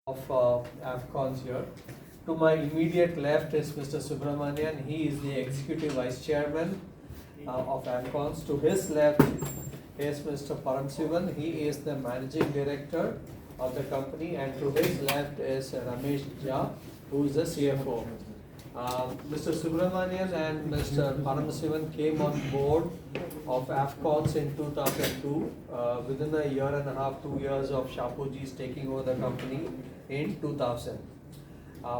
of Afcons here. To my immediate left is Mr. Subramanian. He is the Executive Vice Chairman of Afcons. To his left is Mr. Paramsivan. He is the Managing Director of the company. And to his left is Ramesh Jha, who is the CFO. Mr. Subramanian and Mr. Paramsivan came on board of Afcons in 2002. Within a year and a half, 2 years of Shapoorji's taking over the company in 2000.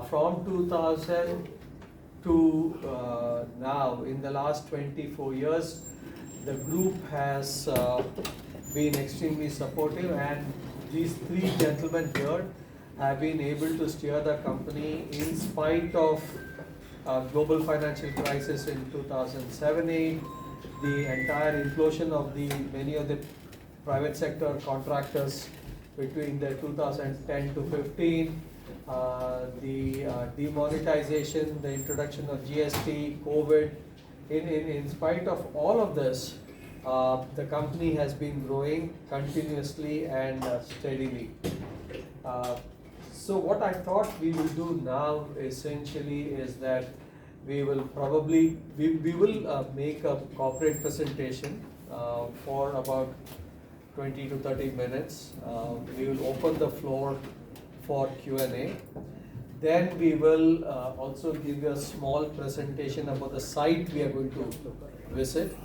From 2000 to now, in the last 24 years, the group has been extremely supportive, and these three gentlemen here have been able to steer the company in spite of global financial crisis in 2007-8, the entire implosion of the many of the private sector contractors between the 2010 to 15, the demonetization, the introduction of GST, COVID. In spite of all of this, the company has been growing continuously and steadily. So what I thought we will do now essentially is that we will probably, we will make a corporate presentation for about 20 to 30 minutes. We will open the floor for Q&A. Then we will also give you a small presentation about the site we are going to visit.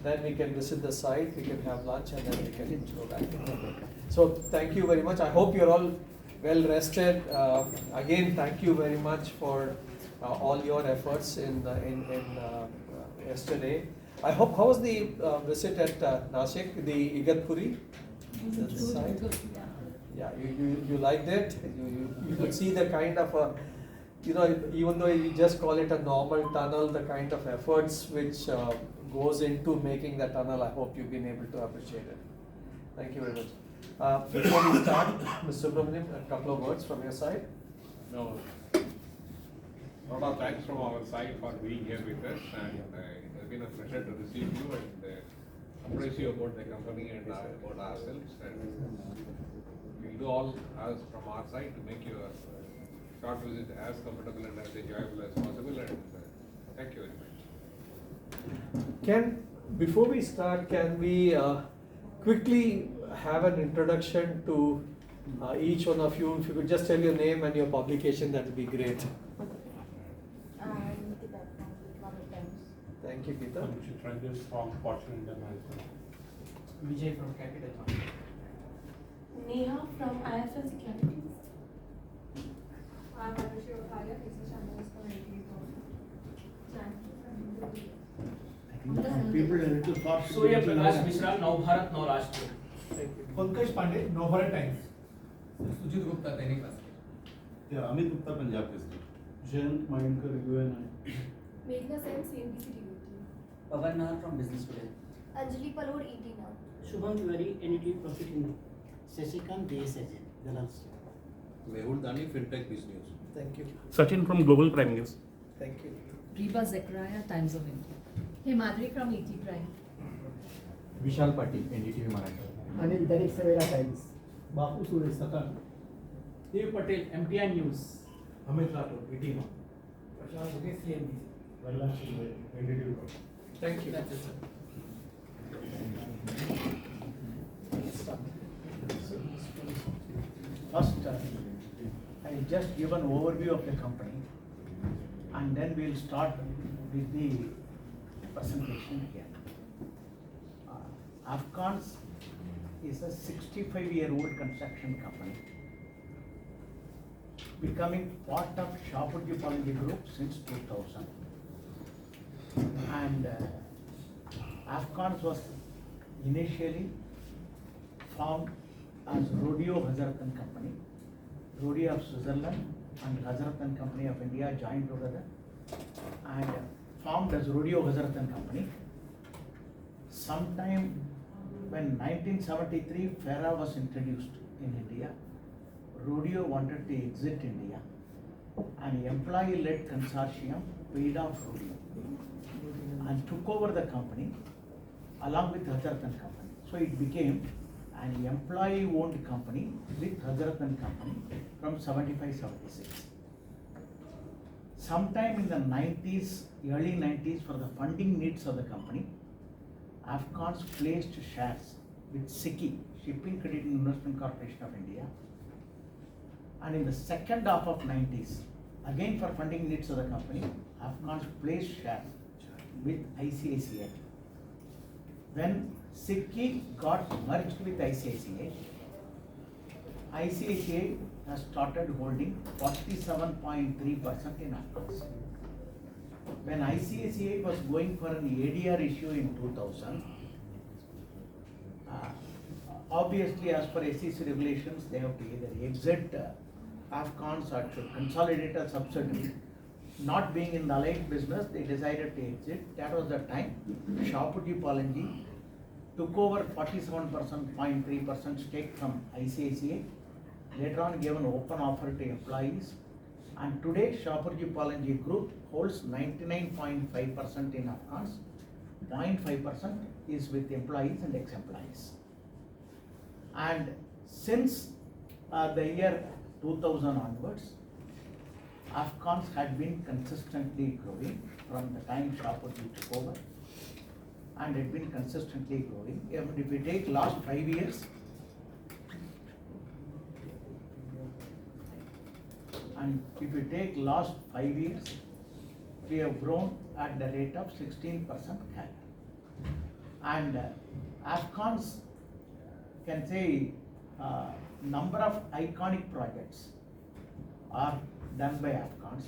Then we can visit the site, we can have lunch, and then we can go back. So thank you very much. I hope you're all well rested. Again, thank you very much for all your efforts in yesterday. I hope, how was the visit at Nashik, the Igatpuri site? Yeah, you liked it? You could see the kind of, even though you just call it a normal tunnel, the kind of efforts which goes into making the tunnel, I hope you've been able to appreciate it. Thank you very much. Before we start, Mr. Subramanian, a couple of words from your side. No. A lot of thanks from our side for being here with us, and it has been a pleasure to receive you and appraise you about the company and about ourselves. And we'll do all as from our side to make your short visit as comfortable and as enjoyable as possible. And thank you very much. Before we start, can we quickly have an introduction to each one of you? If you could just tell your name and your publication, that would be great. Thank you, Peter. This from Fortune India Management. Vijay from Capital One. Neha from Afcons Infrastructure Ltd Surya Prakash Mishra, Now Bharat, Now Rashtra. Thank you. Pankaj Pandey, Now Bharat Times. Sujit Gupta, Dainik Bhaskar. Yeah, Amit Gupta, Punjab Keसरी. Jayant Mayankar, UNI. Meghna Sen, CNBC TV. Pavan Nahar from Business Today. Anjali Palod, ET Now. Shubham Tiwari, NET Profit Hindu. Shashikant, BSAG, Dallas. Mehul Dani, FinTech Business. Thank you. Sachin from Global Prime News. Thank you. Reba Zechariah, Times of India. Himadri from ET Prime. Vishal Patil, NDTV Marathi. Anil Darik Savera Times. Bapu Suresh Sakan. Dev Patel, MTI News. Amit Rathod, ET Now. Prashant Bhuge, CNBC. Vallash Shinde, NDTV. Thank you. That's it, sir. First, I will just give an overview of the company, and then we will start with the presentation here. Afcons is a 65-year-old construction company, becoming part of Shapoorji Pallonji Group since 2000. And Afcons was initially formed as Rodeo Hazaratan Company. Rodeo of Switzerland and Hazaratan Company of India joined together and formed as Rodeo Hazaratan Company. Sometime when 1973 FERA was introduced in India, Rodeo wanted to exit India. An employee-led consortium paid off Rodeo and took over the company along with Hazaratan Company. So it became an employee-owned company with Hazrat and Company from 75-76. Sometime in the 90s, early 90s, for the funding needs of the company, Afcons placed shares with SICI, Shipping Credit and Investment Corporation of India. And in the second half of 90s, again for funding needs of the company, Afcons placed shares with ICICI. When SICI got merged with ICICI, ICICI has started holding 47.3% in Afcons. When ICICI was going for an ADR issue in 2000, obviously as per SEC regulations, they have to either exit Afcons or to consolidate a subsidiary. Not being in the allied business, they decided to exit. That was the time Shapoorji Pallonji took over 47.3% stake from ICICI. Later on gave an open offer to employees. And today Shapoorji Pallonji Group holds 99.5% in Afcons. 0.5% is with employees and ex-employees. And since the year 2000 onwards, Afcons had been consistently growing from the time Shapoorji took over, and had been consistently growing. If we take last 5 years, we have grown at the rate of 16% CAGR. And Afcons can say number of iconic projects are done by Afcons.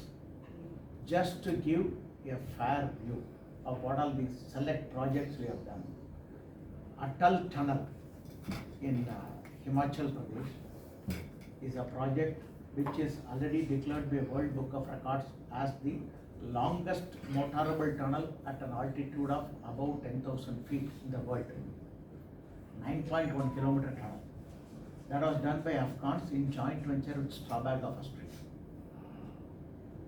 Just to give a fair view of what all these select projects we have done. Atal Tunnel in Himachal Pradesh is a project which is already declared by World Book of Records as the longest motorable tunnel at an altitude of above 10,000 feet in the world. 9.1 kilometer tunnel. That was done by Afcons in joint venture with Strabag of Austria.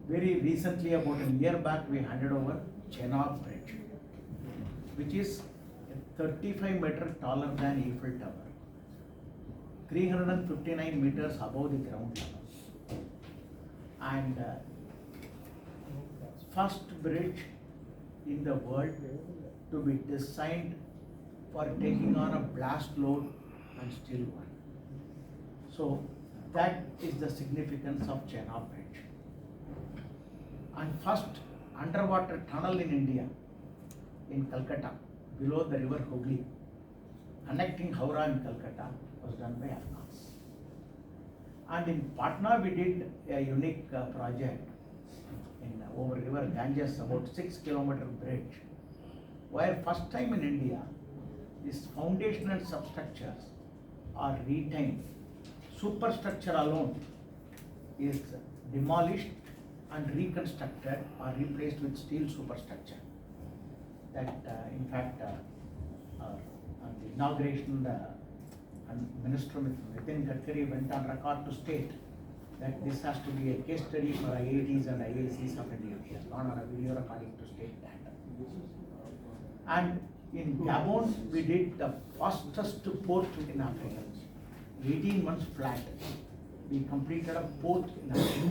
Very recently, about a year back, we handed over Chenab Bridge, which is 35 meters taller than Eiffel Tower, 359 meters above the ground level, and first bridge in the world to be designed for taking on a blast load and steel one. So that is the significance of Chenab Bridge. And first underwater tunnel in India, in Calcutta, below the river Hooghly, connecting Howrah and Calcutta, was done by Afcons. And in Patna, we did a unique project in over river Ganges, about 6 kilometer bridge, where first time in India, this foundation and substructures are retained. Superstructure alone is demolished and reconstructed or replaced with steel superstructure. That in fact, on the inauguration, Minister Nitin Gadkari went on record to state that this has to be a case study for IITs and IICs of India. He has gone on a video recording to state that. And in Gabon, we did the fastest port in Africa. 18 months flat. We completed a port in Africa.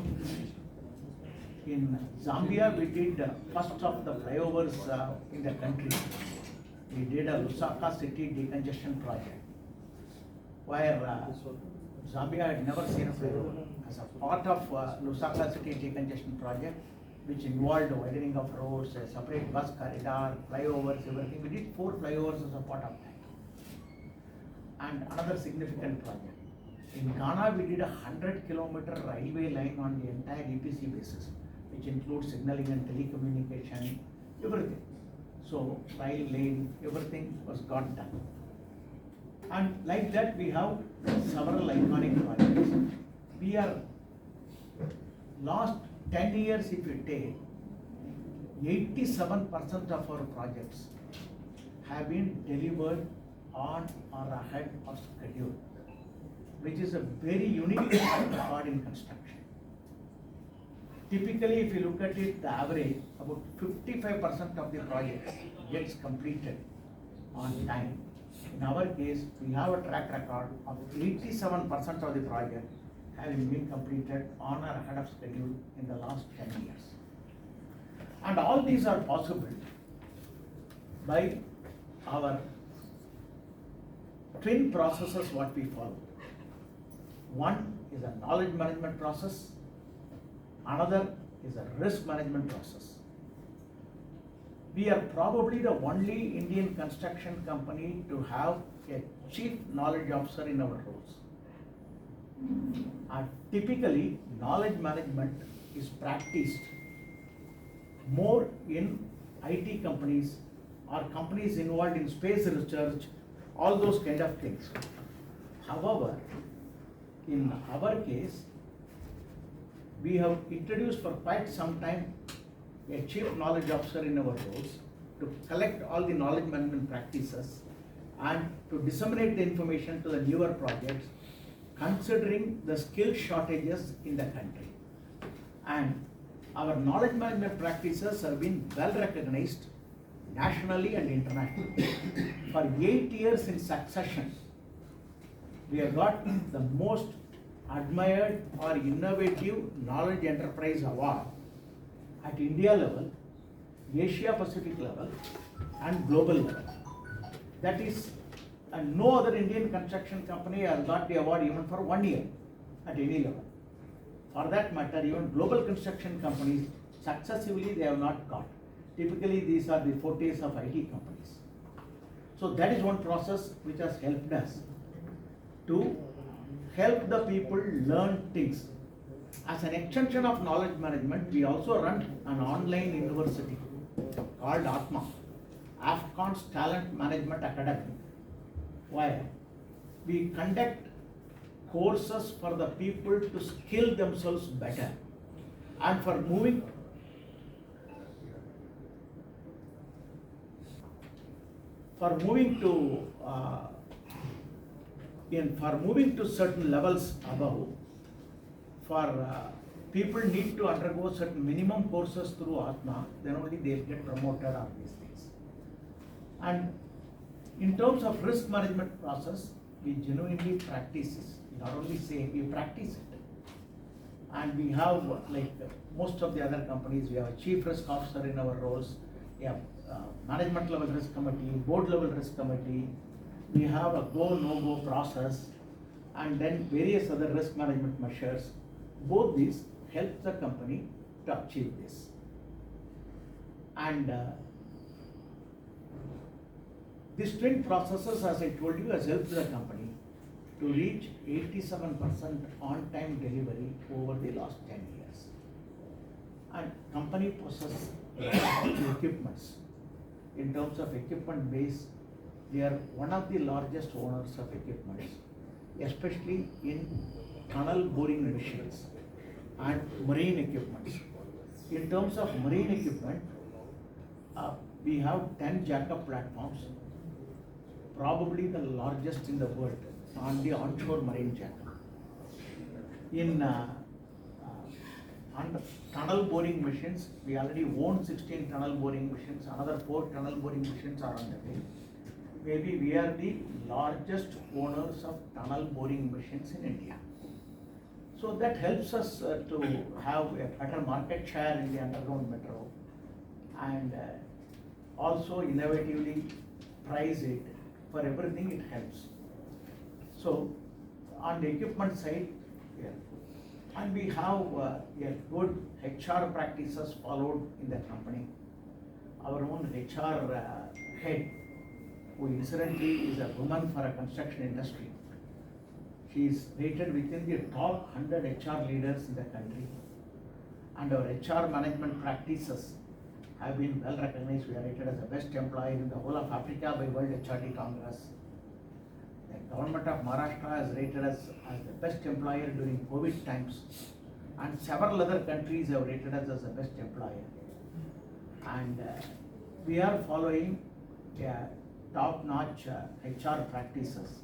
In Zambia, we did first of the flyovers in the country. We did a Lusaka city decongestion project, where Zambia had never seen a flyover. As a part of Lusaka city decongestion project, which involved widening of roads, a separate bus corridor, flyovers, everything. We did 4 flyovers as a part of that. And another significant project. In Ghana, we did a 100-kilometer railway line on the entire EPC basis, which includes signaling and telecommunication, everything. So, rail lane, everything was got done. And like that, we have several iconic projects. We are, last 10 years if you take, 87% of our projects have been delivered on or ahead of schedule, which is a very unique record in construction. Typically, if you look at it, the average, about 55% of the projects gets completed on time. in our case, we have a track record of 87% of the project having been completed on or ahead of schedule in the last 10 years. And all these are possible by our twin processes what we follow. One is a knowledge management process, another is a risk management process. We are probably the only Indian construction company to have a chief knowledge officer in our roles. And typically, knowledge management is practiced more in IT companies or companies involved in space research, all those kind of things. However, in our case, we have introduced for quite some time a chief knowledge officer in our roles to collect all the knowledge management practices and to disseminate the information to the newer projects, considering the skill shortages in the country. And our knowledge management practices have been well recognized nationally and internationally. For 8 years in succession, we have got the most admired or innovative knowledge enterprise award at India level, Asia Pacific level, and global level. That is, and no other Indian construction company has got the award even for 1 year at any level. For that matter, even global construction companies successively they have not got. Typically, these are the fortes of IT companies. So that is one process which has helped us to help the people learn things. As an extension of knowledge management, we also run an online university called ATMA, Afcons Talent Management Academy, where we conduct courses for the people to skill themselves better and for moving to certain levels above, people need to undergo certain minimum courses through Atma, then only they'll get promoted on these things. And in terms of risk management process, we genuinely practice this. We not only say, we practice it. And we have, like most of the other companies, we have a chief risk officer in our roles, we have management level risk committee, board level risk committee, we have a go, no-go process, and then various other risk management measures. Both these help the company to achieve this. And these twin processes, as I told you, has helped the company to reach 87% on-time delivery over the last 10 years. And company possesses equipments. In terms of equipment base, they are one of the largest owners of equipments, especially in tunnel boring machines and marine equipments. In terms of marine equipment, we have 10 jackup platforms, probably the largest in the world on the onshore marine jackup. In tunnel boring machines, we already own 16 tunnel boring machines, another 4 tunnel boring machines are on the way. Maybe we are the largest owners of tunnel boring machines in India. So that helps us to have a better market share in the underground metro and also innovatively price it. For everything it helps. So on the equipment side, yeah. And we have good HR practices followed in the company. Our own HR head, who incidentally is a woman for a construction industry. She is rated within the top 100 HR leaders in the country. And our HR management practices have been well recognized. We are rated as the best employer in the whole of Africa by World HRD Congress. The government of Maharashtra has rated us as the best employer during COVID times. And several other countries have rated us as the best employer. And we are following top-notch HR practices.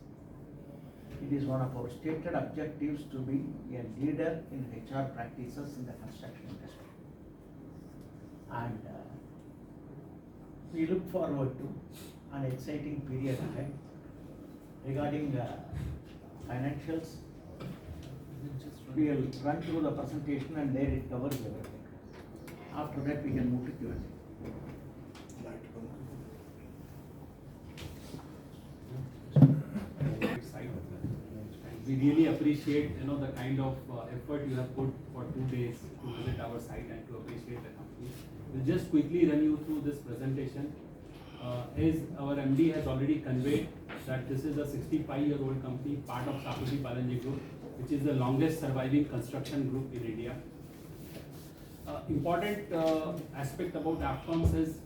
It is one of our stated objectives to be a leader in HR practices in the construction industry. And we look forward to an exciting period ahead. regarding financials. We will run through the presentation and there it covers everything. After that, we can move to Q&A. We really appreciate, the kind of effort you have put for 2 days to visit our site and to appreciate the company. We'll just quickly run you through this presentation. As our MD has already conveyed that this is a 65-year-old company, part of Shapoorji Pallonji Group, which is the longest surviving construction group in India. Important aspect about Afcons is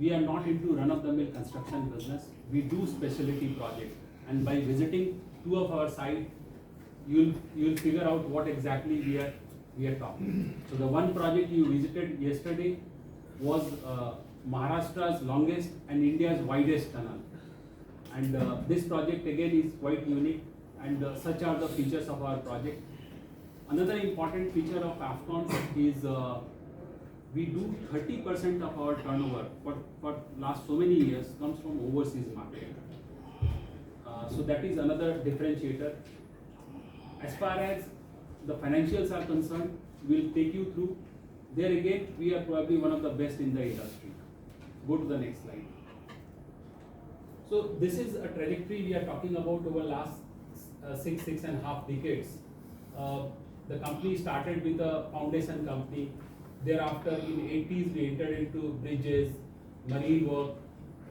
we are not into run-of-the-mill construction business. We do specialty projects, and by visiting 2 of our sites, you'll figure out what exactly we are talking. So the one project you visited yesterday was Maharashtra's longest and India's widest tunnel, and this project again is quite unique, and such are the features of our project. Another important feature of Afcons is we do 30% of our turnover for last so many years comes from overseas market. So that is another differentiator. As far as the financials are concerned, we'll take you through. There again, we are probably one of the best in the industry. Go to the next slide. So this is a trajectory we are talking about over last 6.5 decades. The company started with a foundation company. Thereafter, in 80s, we entered into bridges, marine work,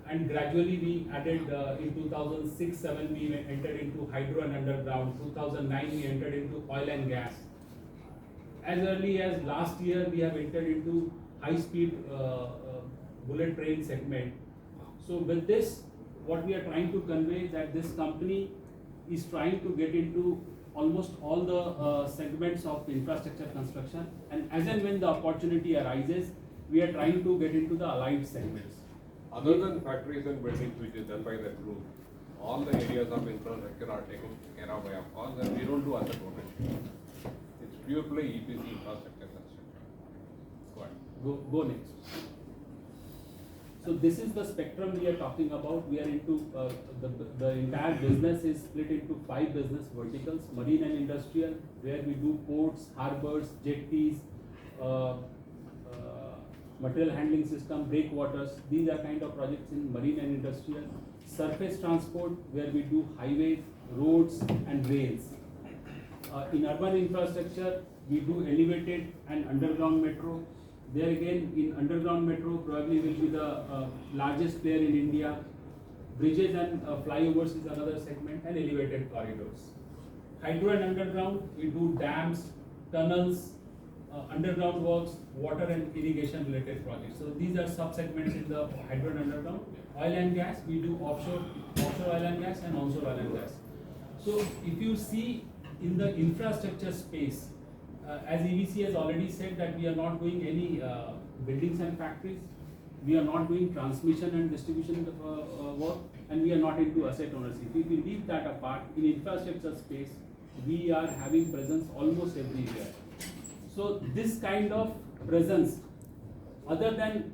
and gradually we added in 2006-7 we entered into hydro and underground. 2009 we entered into oil and gas. As early as last year, we have entered into high-speed bullet train segment. So with this, what we are trying to convey is that this company is trying to get into almost all the segments of infrastructure construction, and as and when the opportunity arises, we are trying to get into the allied segments. Other than factories and buildings which is done by the group, all the areas of infrastructure are taken care of by Afcons, and we don't do asset ownership. It's pure play EPC infrastructure construction. Go ahead. Go next. So this is the spectrum we are talking about. We are into the entire business is split into 5 business verticals: marine and industrial, where we do ports, harbors, jetties, material handling system, breakwaters. These are kind of projects in marine and industrial. Surface transport, where we do highways, roads, and rails. In urban infrastructure, we do elevated and underground metro. There again, in underground metro, probably will be the largest player in India. Bridges and flyovers is another segment, and elevated corridors. Hydro and underground, we do dams, tunnels, underground works, water and irrigation related projects. So these are sub-segments in the hydro and underground. Oil and gas, we do offshore oil and gas and onshore oil and gas. So if you see in the infrastructure space, as EVC has already said that we are not doing any buildings and factories, we are not doing transmission and distribution work, and we are not into asset ownership. If we leave that apart, in infrastructure space, we are having presence almost everywhere. So this kind of presence, other than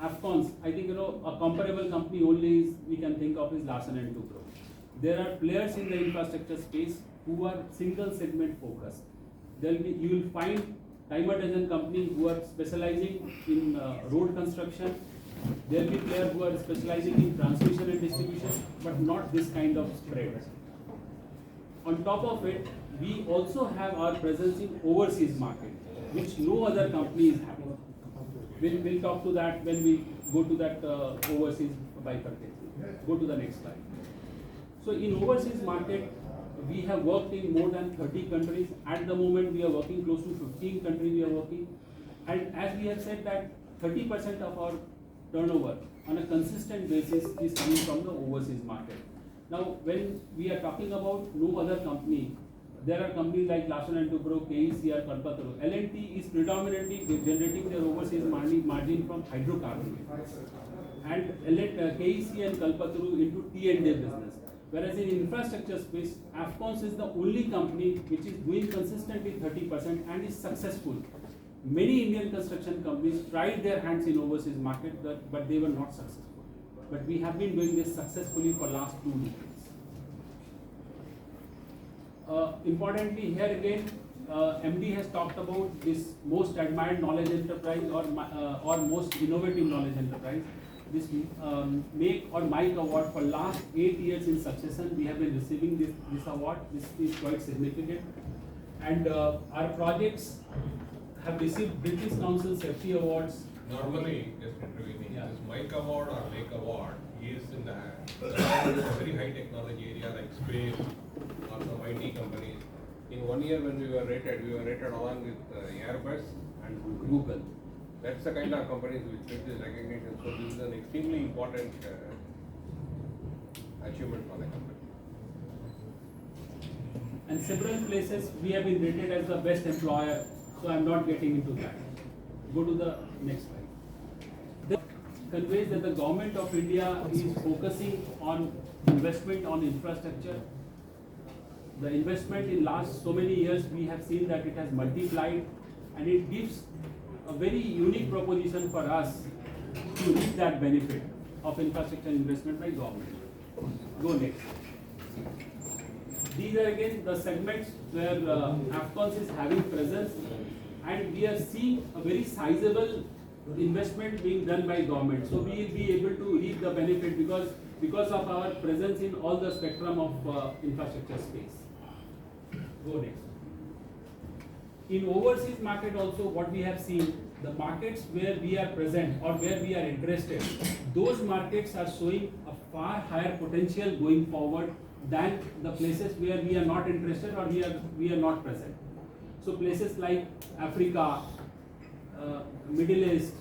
Afcons, I think a comparable company only is we can think of is Larsen & Toubro. There are players in the infrastructure space who are single segment focused. You will find dime a dozen companies who are specializing in road construction. There will be players who are specializing in transmission and distribution, but not this kind of spread. On top of it, we also have our presence in overseas market, which no other company is having. We'll talk to that when we go to that overseas bifurcation. Go to the next slide. So in overseas market, we have worked in more than 30 countries. At the moment, we are working close to 15 countries we are working. And as we have said that 30% of our turnover on a consistent basis is coming from the overseas market. Now, when we are talking about no other company, there are companies like Larsen & Toubro, KEC, Kalpataru. L&T is predominantly generating their overseas margin from hydrocarbon. And KEC and Kalpataru into T&A business. Whereas in infrastructure space, Afcons is the only company which is doing consistently 30% and is successful. Many Indian construction companies tried their hands in overseas market, but they were not successful. But we have been doing this successfully for last 2 decades. Importantly, here again, MD has talked about this most admired knowledge enterprise or most innovative knowledge enterprise. This Make or Mike award for last 8 years in succession, we have been receiving this award. This is quite significant. And our projects have received British Council Safety Awards. Normally, just intervening, Yeah. this Mike Award or Make Award is in the very high technology area like space or some IT companies. In 1 year when we were rated along with Airbus and Google. That's the kind of companies which get this recognition. So this is an extremely important achievement for the company. And several places we have been rated as the best employer, so I'm not getting into that. Go to the next slide. This conveys that the government of India is focusing on investment on infrastructure. The investment in last so many years, we have seen that it has multiplied, and it gives a very unique proposition for us to reap that benefit of infrastructure investment by government. Go next. These are again the segments where Afcons is having presence, and we are seeing a very sizable investment being done by government. So we will be able to reap the benefit because of our presence in all the spectrum of infrastructure space. Go next. In overseas market also, what we have seen, the markets where we are present or where we are interested, those markets are showing a far higher potential going forward than the places where we are not interested or we are not present. So places like Africa, Middle East,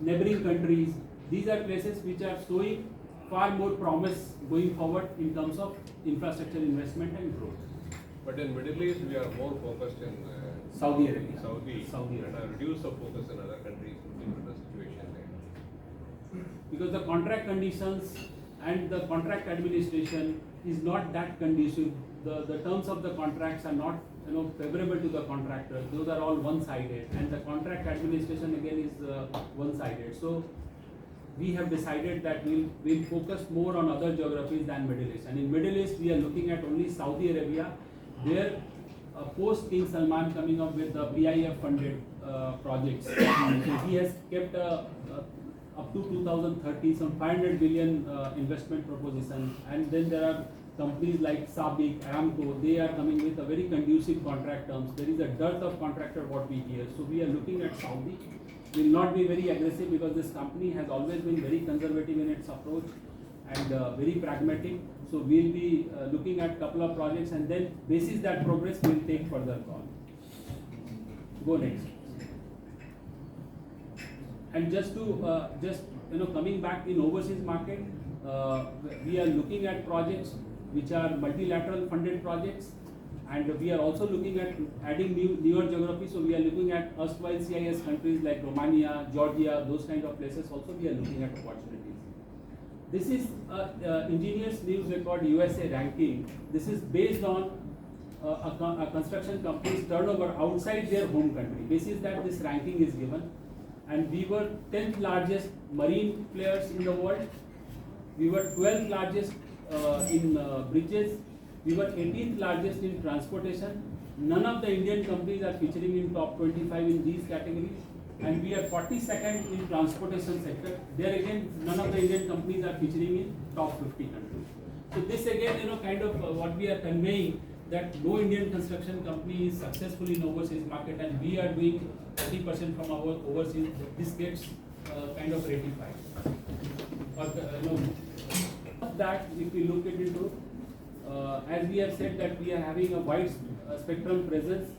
neighboring countries, these are places which are showing far more promise going forward in terms of infrastructure investment and growth. But in Middle East, we are more focused in Saudi Arabia. Saudi and reduce the focus in other countries due to the situation there. Because the contract conditions and the contract administration is not that conducive. The terms of the contracts are not favorable to the contractors. Those are all one-sided, and the contract administration again is one-sided. So we have decided that we'll focus more on other geographies than Middle East. And in Middle East, we are looking at only Saudi Arabia, where post King Salman coming up with the PIF funded projects. So he has kept up to 2030 some 500 billion investment proposition, and then there are companies like Sabiq, Aramco, they are coming with a very conducive contract terms. There is a dearth of contractor what we hear. So we are looking at Saudi. Will not be very aggressive because this company has always been very conservative in its approach and very pragmatic. So we'll be looking at couple of projects, and then basis that progress we'll take further call. Go next. And just to coming back in overseas market, we are looking at projects which are multilateral funded projects, and we are also looking at adding newer geographies. So we are looking at erstwhile CIS countries like Romania, Georgia, those kind of places. Also we are looking at opportunities. This is Engineers News Record USA ranking. This is based on a construction company's turnover outside their home country. Basis that this ranking is given, and we were 10th largest marine players in the world. We were 12th largest in bridges. We were 18th largest in transportation. None of the Indian companies are featuring in top 25 in these categories. And we are 42nd in transportation sector. There again, none of the Indian companies are featuring in top 50 countries. So this again, kind of what we are conveying, that no Indian construction company is successful in overseas market, and we are doing 30% from our overseas. This gets kind of ratified. Or that if we look at it into, as we have said that we are having a wide spectrum presence.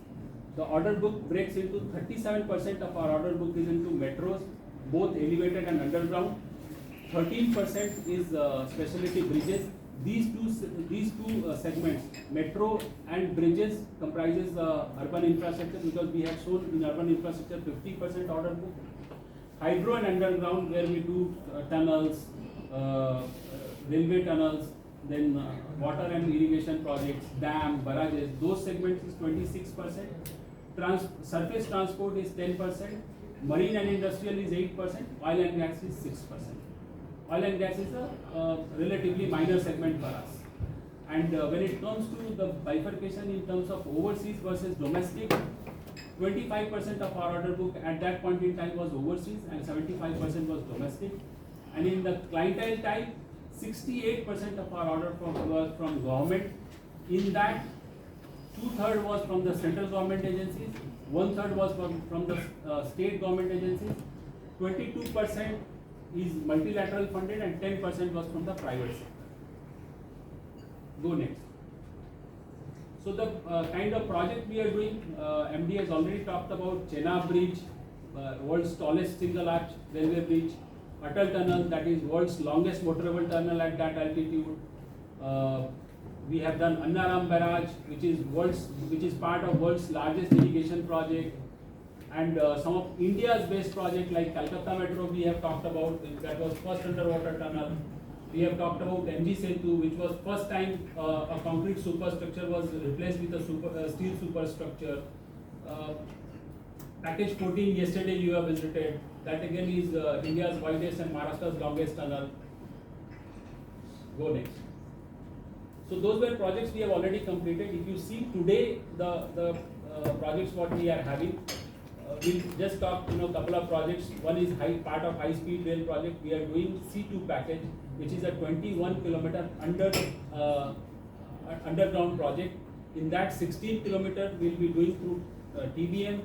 The order book breaks into 37% of our order book is into metros, both elevated and underground. 13% is specialty bridges. These two segments, metro and bridges, comprises urban infrastructure, because we have shown in urban infrastructure 50% order book. Hydro and underground, where we do tunnels, railway tunnels, then water and irrigation projects, dam, barrages, those segments is 26%. Surface transport is 10%, marine and industrial is 8%, oil and gas is 6%. Oil and gas is a relatively minor segment for us. And when it comes to the bifurcation in terms of overseas versus domestic, 25% of our order book at that point in time was overseas and 75% was domestic. And in the clientele type, 68% of our order was from government. In that, 2/3 was from the central government agencies, 1/3 was from the state government agencies, 22% is multilateral funded, and 10% was from the private sector. Go next. So the kind of project we are doing, MD has already talked about Chenab Bridge, world's tallest single arch railway bridge, Atal Tunnel, that is world's longest motorable tunnel at that altitude. We have done Annaram Barrage, which is part of world's largest irrigation project, and some of India's best project like Calcutta Metro we have talked about, that was first underwater tunnel. We have talked about MG Setu, which was first time a concrete superstructure was replaced with a steel superstructure. Package 14 yesterday you have visited. That again is India's widest and Maharashtra's longest tunnel. Go next. So those were projects we have already completed. If you see today the projects what we are having, we'll just talk couple of projects. One is part of high speed rail project. We are doing C2 package, which is a 21-kilometer underground project. In that 16 kilometer we'll be doing through TBM.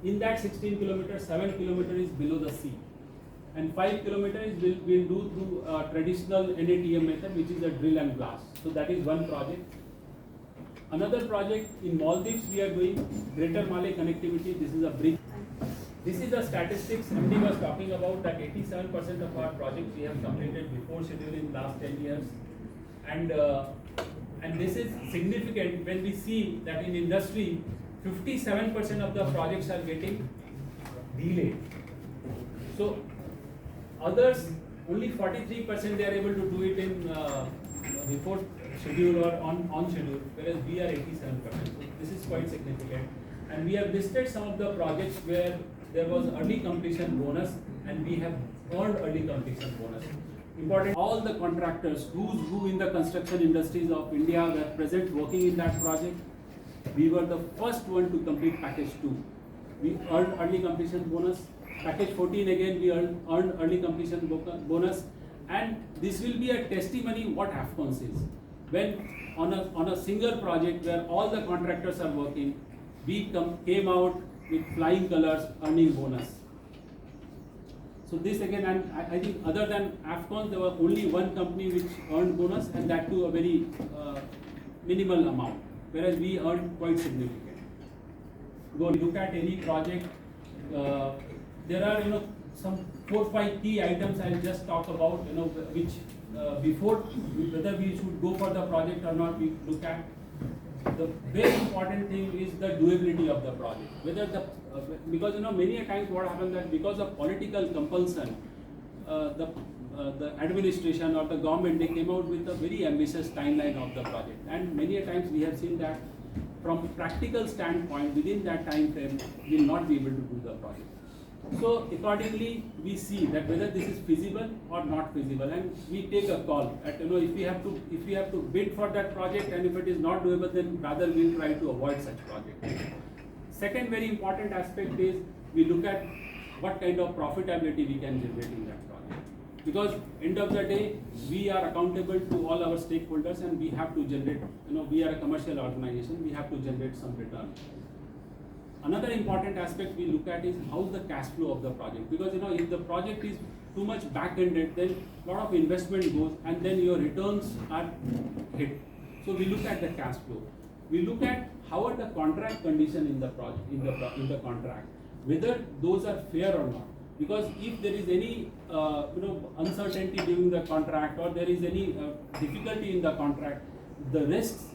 In that 16 kilometers, 7 kilometers is below the sea, and 5 kilometers we'll do through traditional NATM method, which is a drill and blast. So that is one project. Another project in Maldives we are doing Greater Malay connectivity. This is a bridge. This is the statistics MD was talking about, that 87% of our projects we have completed before schedule in last 10 years, and this is significant when we see that in industry 57% of the projects are getting delayed. So others, only 43% they are able to do it in before schedule or on schedule, whereas we are 87%. So this is quite significant. And we have listed some of the projects where there was early completion bonus, and we have earned early completion bonus. Important, all the contractors who in the construction industries of India were present working in that project. We were the first one to complete package 2. We earned early completion bonus. Package 14 again we earned early completion bonus, and this will be a testimony what Afcons is. When on a single project where all the contractors are working, we came out with flying colors, earning bonus. So this again, and I think other than Afcons, there was only one company which earned bonus, and that too a very minimal amount, whereas we earned quite significant. Go look at any project. There are some 4-5 key items I'll just talk about, which before whether we should go for the project or not, we look at. The very important thing is the doability of the project. Whether because many a times what happens that because of political compulsion, the administration or the government, they came out with a very ambitious timeline of the project, and many a times we have seen that from practical standpoint within that time frame we will not be able to do the project. So accordingly we see that whether this is feasible or not feasible, and we take a call at if we have to bid for that project, and if it is not doable, then rather we'll try to avoid such project. Second very important aspect is we look at what kind of profitability we can generate in that project, because end of the day we are accountable to all our stakeholders, and we have to generate, we are a commercial organization, we have to generate some return. Another important aspect we look at is how's the cash flow of the project, because if the project is too much back-ended, then a lot of investment goes and then your returns are hit. So we look at the cash flow. We look at how are the contract condition in the project, in the contract, whether those are fair or not. Because if there is any uncertainty during the contract, or there is any difficulty in the contract, the risks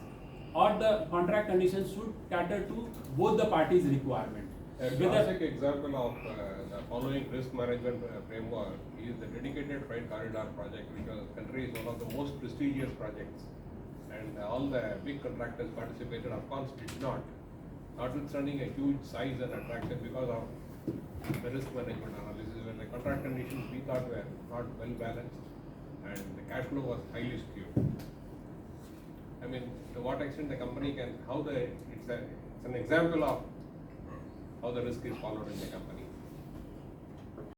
or the contract conditions should cater to both the parties' requirement. A classic example of the following risk management framework is the dedicated freight corridor project, which was country's one of the most prestigious projects, and all the big contractors participated. Afcons did not, notwithstanding a huge size and attraction, because of the risk management analysis, when the contract conditions we thought were not well balanced and the cash flow was highly skewed. I mean, to what extent the company can, it's an example of how the risk is followed in the company.